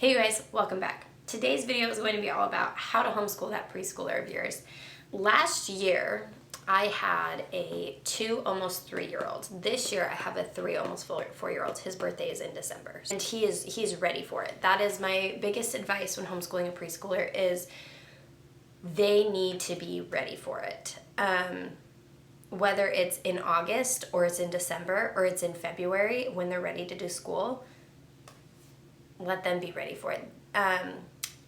Hey you guys, welcome back. Today's video is going to be all about how to homeschool that preschooler of yours. Last year, I had a 2, almost 3-year-old. This year, I have a 3, almost 4-year-old. His birthday is in December, and he's ready for it. That is my biggest advice when homeschooling a preschooler is they need to be ready for it. Whether it's in August or it's in December or it's in February when they're ready to do school, let them be ready for it.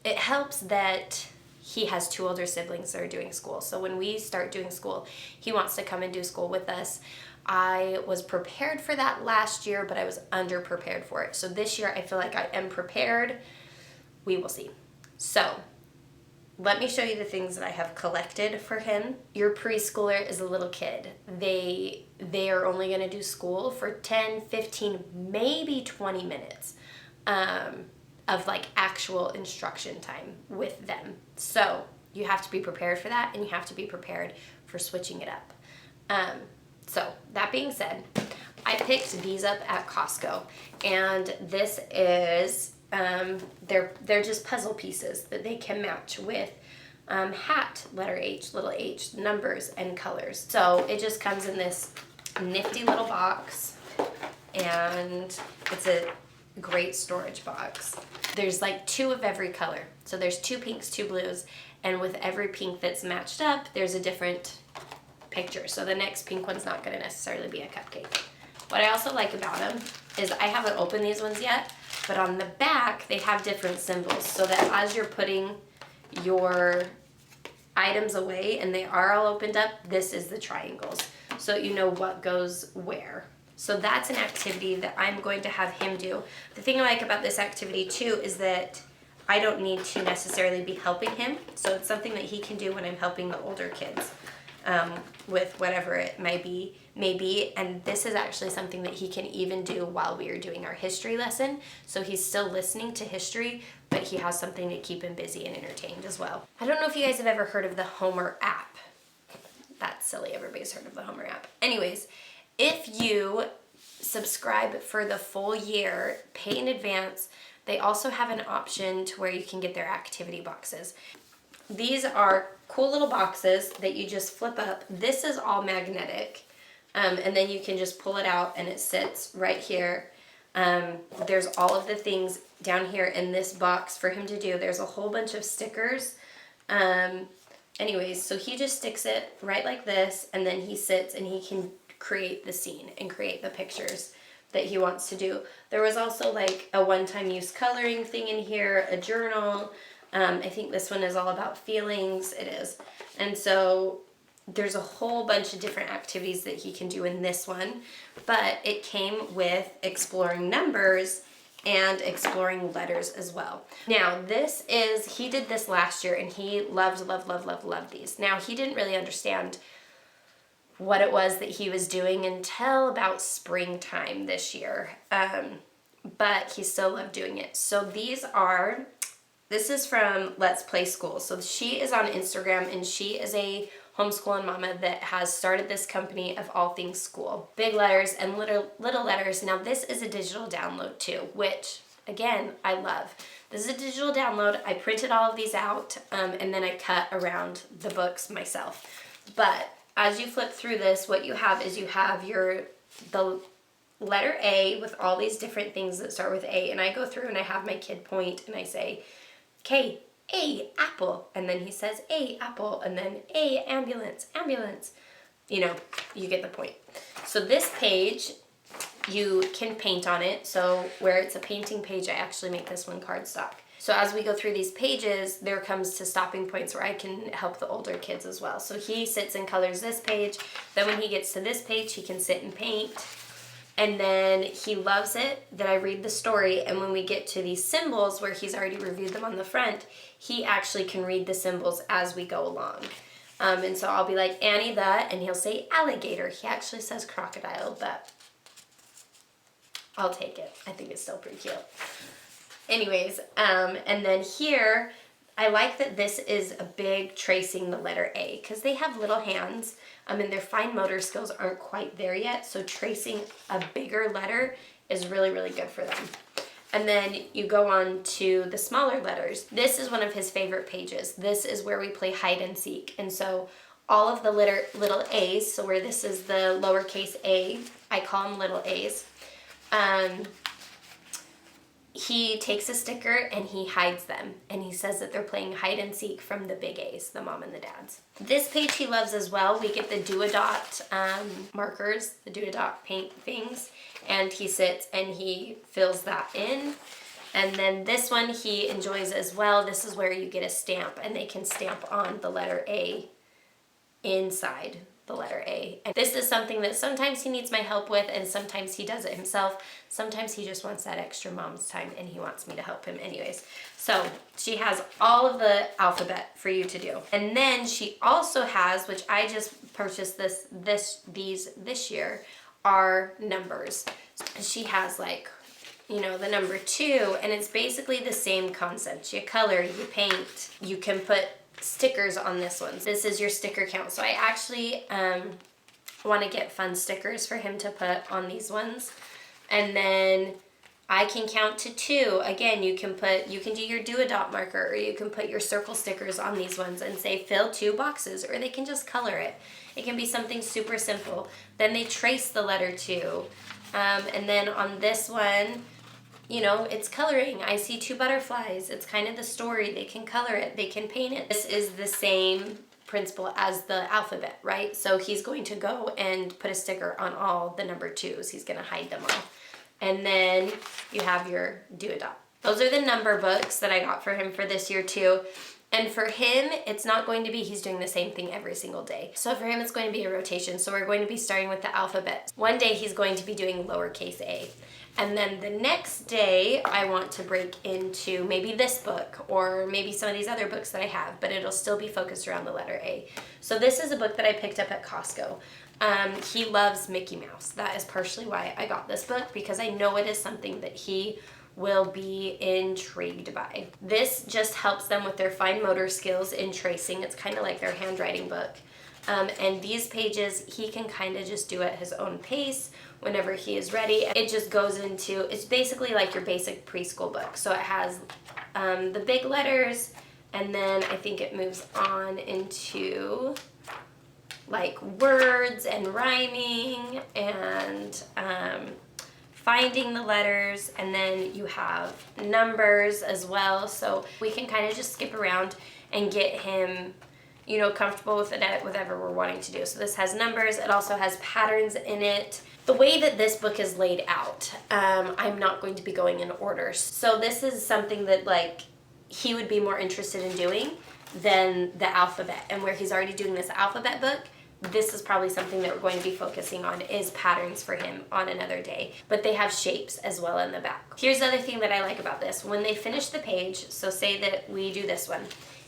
It helps that he has 2 older siblings that are doing school. So when we start doing school, he wants to come and do school with us. I was prepared for that last year, but I was underprepared for it. So this year I feel like I am prepared. We will see. So let me show you the things that I have collected for him. Your preschooler is a little kid. They are only going to do school for 10, 15, maybe 20 minutes. Of like actual instruction time with them. So you have to be prepared for that, and you have to be prepared for switching it up. So that being said, I picked these up at Costco, and this is, they're just puzzle pieces that they can match with hat, letter H, little h, numbers, and colors. So it just comes in this nifty little box, and it's a great storage box. There's like 2 of every color. So there's 2 pinks, 2 blues, and with every pink that's matched up, there's a different picture. So the next pink one's not gonna necessarily be a cupcake. What I also like about them is I haven't opened these ones yet, but on the back, they have different symbols so that as you're putting your items away and they are all opened up, this is the triangles. So you know what goes where. So that's an activity that I'm going to have him do. The thing I like about this activity too is that I don't need to necessarily be helping him. So it's something that he can do when I'm helping the older kids with whatever it may be. And this is actually something that he can even do while we are doing our history lesson. So he's still listening to history, but he has something to keep him busy and entertained as well. I don't know if you guys have ever heard of the Homer app. That's silly, everybody's heard of the Homer app. Anyways, if you subscribe for the full year, pay in advance, they also have an option to where you can get their activity boxes. These are cool little boxes that you just flip up. This is all magnetic, and then you can just pull it out and it sits right here. There's all of the things down here in this box for him to do. There's a whole bunch of stickers. Anyways, so he just sticks it right like this, and then he sits and he can create the scene and create the pictures that he wants to do. There was also like a one-time use coloring thing in here, a journal. I think this one is all about feelings. It is. And so there's a whole bunch of different activities that he can do in this one, but it came with exploring numbers and exploring letters as well. Now he did this last year and he loved these. Now he didn't really understand what it was that he was doing until about springtime this year. But he still loved doing it. So this is from Let's Play School. So she is on Instagram and she is a homeschooling mama that has started this company of all things school. Big letters and little letters. Now this is a digital download too, which again, I love. This is a digital download. I printed all of these out and then I cut around the books myself. But as you flip through this, what you have is you have the letter A with all these different things that start with A. And I go through and I have my kid point and I say, K, A, apple. And then he says A, apple. And then A, ambulance, ambulance. You know, you get the point. So this page, you can paint on it. So where it's a painting page, I actually make this one cardstock. So as we go through these pages, there comes to stopping points where I can help the older kids as well. So he sits and colors this page. Then when he gets to this page, he can sit and paint. And then he loves it that I read the story. And when we get to these symbols where he's already reviewed them on the front, he actually can read the symbols as we go along. And so I'll be like, Annie the, and he'll say alligator. He actually says crocodile, but I'll take it. I think it's still pretty cute. Anyways, and then here, I like that this is a big tracing the letter A because they have little hands and their fine motor skills aren't quite there yet. So tracing a bigger letter is really, really good for them. And then you go on to the smaller letters. This is one of his favorite pages. This is where we play hide and seek. And so all of the little A's, so where this is the lowercase a, I call them little A's, he takes a sticker and he hides them. And he says that they're playing hide and seek from the big A's, the mom and the dads. This page he loves as well. We get the do-a-dot markers, the do-a-dot paint things. And he sits and he fills that in. And then this one he enjoys as well. This is where you get a stamp and they can stamp on the letter A inside the letter A. And this is something that sometimes he needs my help with and sometimes he does it himself. Sometimes he just wants that extra mom's time and he wants me to help him anyways. So she has all of the alphabet for you to do. And then she also has, which I just purchased this year, are numbers. She has like, you know, the number 2, and it's basically the same concept. You color, you paint, you can put stickers on this one. This is your sticker count. So I actually want to get fun stickers for him to put on these ones. And then I can count to 2. Again, you can do your do-a-dot marker, or you can put your circle stickers on these ones and say fill 2 boxes, or they can just color it. It can be something super simple. Then they trace the letter 2. And then on this one, you know, it's coloring. I see 2 butterflies. It's kind of the story. They can color it. They can paint it. This is the same principle as the alphabet, right? So he's going to go and put a sticker on all the number 2s. He's going to hide them all. And then you have your do-a-dot. Those are the number books that I got for him for this year too. And for him, it's not going to be he's doing the same thing every single day. So for him, it's going to be a rotation. So we're going to be starting with the alphabet. One day he's going to be doing lowercase a. And then the next day, I want to break into maybe this book or maybe some of these other books that I have, but it'll still be focused around the letter A. So this is a book that I picked up at Costco. He loves Mickey Mouse. That is partially why I got this book, because I know it is something that he will be intrigued by. This just helps them with their fine motor skills in tracing. It's kind of like their handwriting book. And these pages, he can kind of just do at his own pace whenever he is ready. It just goes into, it's basically like your basic preschool book. So it has the big letters, and then I think it moves on into like words and rhyming and finding the letters, and then you have numbers as well. So we can kind of just skip around and get him, you know, comfortable with it, whatever we're wanting to do. So this has numbers. It also has patterns in it. The way that this book is laid out, I'm not going to be going in order. So this is something that like he would be more interested in doing than the alphabet. And where he's already doing this alphabet book, this is probably something that we're going to be focusing on, is patterns for him on another day. But they have shapes as well in the back. Here's the other thing that I like about this. When they finish the page, so say that we do this one,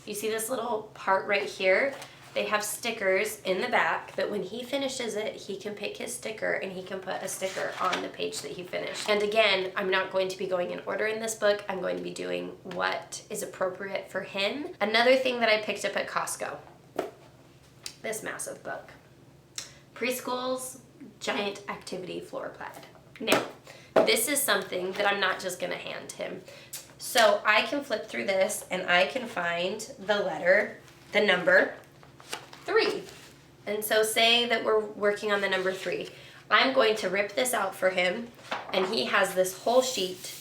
you see this little part right here? They have stickers in the back that when he finishes it, he can pick his sticker and he can put a sticker on the page that he finished. And again, I'm not going to be going in order in this book. I'm going to be doing what is appropriate for him. Another thing that I picked up at Costco, this massive book, Preschool's Giant Activity Floor Plaid. Now, this is something that I'm not just gonna hand him. So I can flip through this and I can find the number 3. And so say that we're working on the number 3. I'm going to rip this out for him, and he has this whole sheet.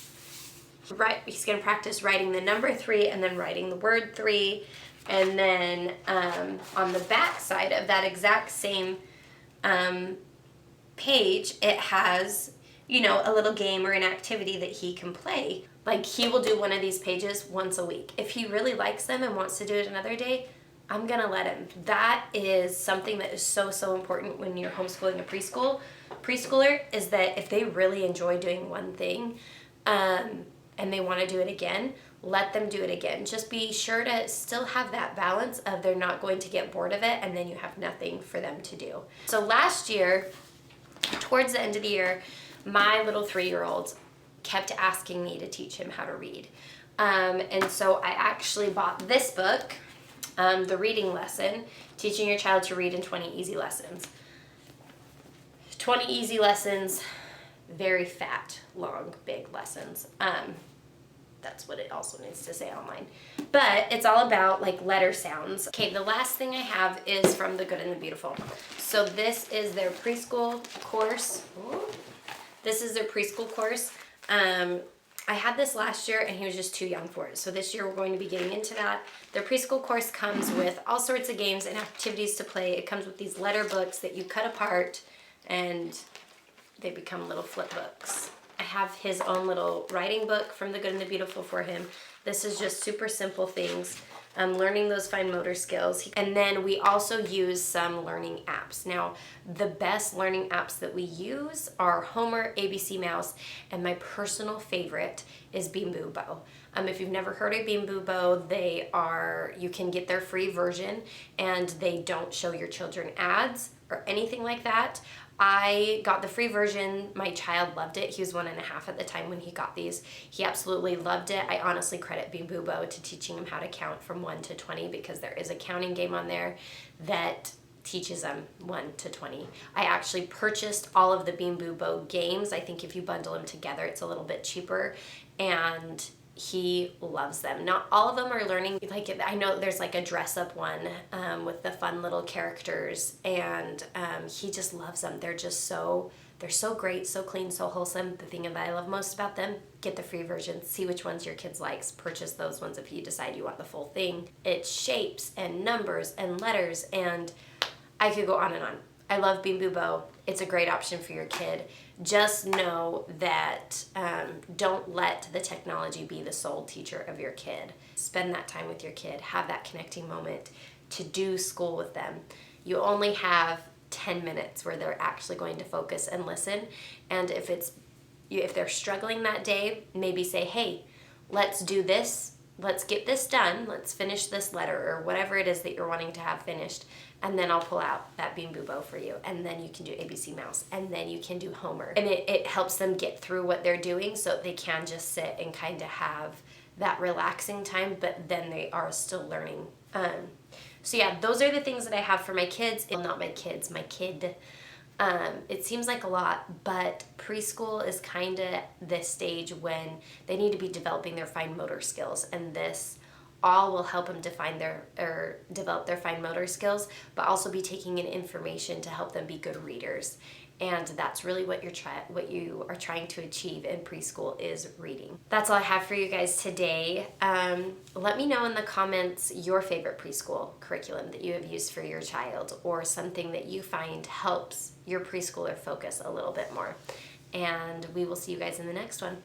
Right, he's gonna practice writing the number 3 and then writing the word 3. And then on the back side of that exact same page, it has, you know, a little game or an activity that he can play. Like, he will do one of these pages once a week. If he really likes them and wants to do it another day, I'm gonna let him. That is something that is so, so important when you're homeschooling a preschooler, is that if they really enjoy doing one thing and they wanna do it again, let them do it again. Just be sure to still have that balance of they're not going to get bored of it and then you have nothing for them to do. So last year, towards the end of the year, my little 3-year-old kept asking me to teach him how to read. And so I actually bought this book, The Reading Lesson, Teaching Your Child to Read in 20 Easy Lessons. 20 easy lessons very fat, long, big lessons. That's what it also needs to say online. But it's all about like letter sounds. Okay, the last thing I have is from The Good and the Beautiful. So this is their preschool course. Ooh. This is their preschool course. I had this last year and he was just too young for it. So this year we're going to be getting into that. Their preschool course comes with all sorts of games and activities to play. It comes with these letter books that you cut apart and they become little flip books. I have his own little writing book from The Good and the Beautiful for him. This is just super simple things. Learning those fine motor skills. And then we also use some learning apps. Now, the best learning apps that we use are Homer, ABC Mouse, and my personal favorite is Beam Boo Bo. If you've never heard of Beam Boo Bo, you can get their free version and they don't show your children ads or anything like that. I got the free version. My child loved it. He was 1.5 at the time when he got these. He absolutely loved it. I honestly credit Beam Boo Bo to teaching him how to count from 1 to 20 because there is a counting game on there that teaches them 1 to 20. I actually purchased all of the Beam Boo Bo games. I think if you bundle them together, it's a little bit cheaper, and he loves them. Not all of them are learning, like I know there's like a dress up one with the fun little characters, and he just loves them. They're so great, so clean, so wholesome. The thing that I love most about them, get the free version, see which ones your kids likes, purchase those ones if you decide you want the full thing. It's shapes and numbers and letters, and I could go on and on. I love Beam Boo Bo. It's a great option for your kid. Just know that don't let the technology be the sole teacher of your kid. Spend that time with your kid. Have that connecting moment to do school with them. You only have 10 minutes where they're actually going to focus and listen. And if they're struggling that day, maybe say, hey, let's do this. Let's get this done. Let's finish this letter or whatever it is that you're wanting to have finished. And then I'll pull out that Beam Boo Bo for you. And then you can do ABC Mouse. And then you can do Homer. And it helps them get through what they're doing so they can just sit and kind of have that relaxing time, but then they are still learning. So yeah, those are the things that I have for my kids. Well, not my kids, my kid. It seems like a lot, but preschool is kind of this stage when they need to be developing their fine motor skills, and this all will help them develop their fine motor skills, but also be taking in information to help them be good readers. And that's really what you are trying to achieve in preschool is reading. That's all I have for you guys today. Let me know in the comments your favorite preschool curriculum that you have used for your child, or something that you find helps your preschooler focus a little bit more. And we will see you guys in the next one.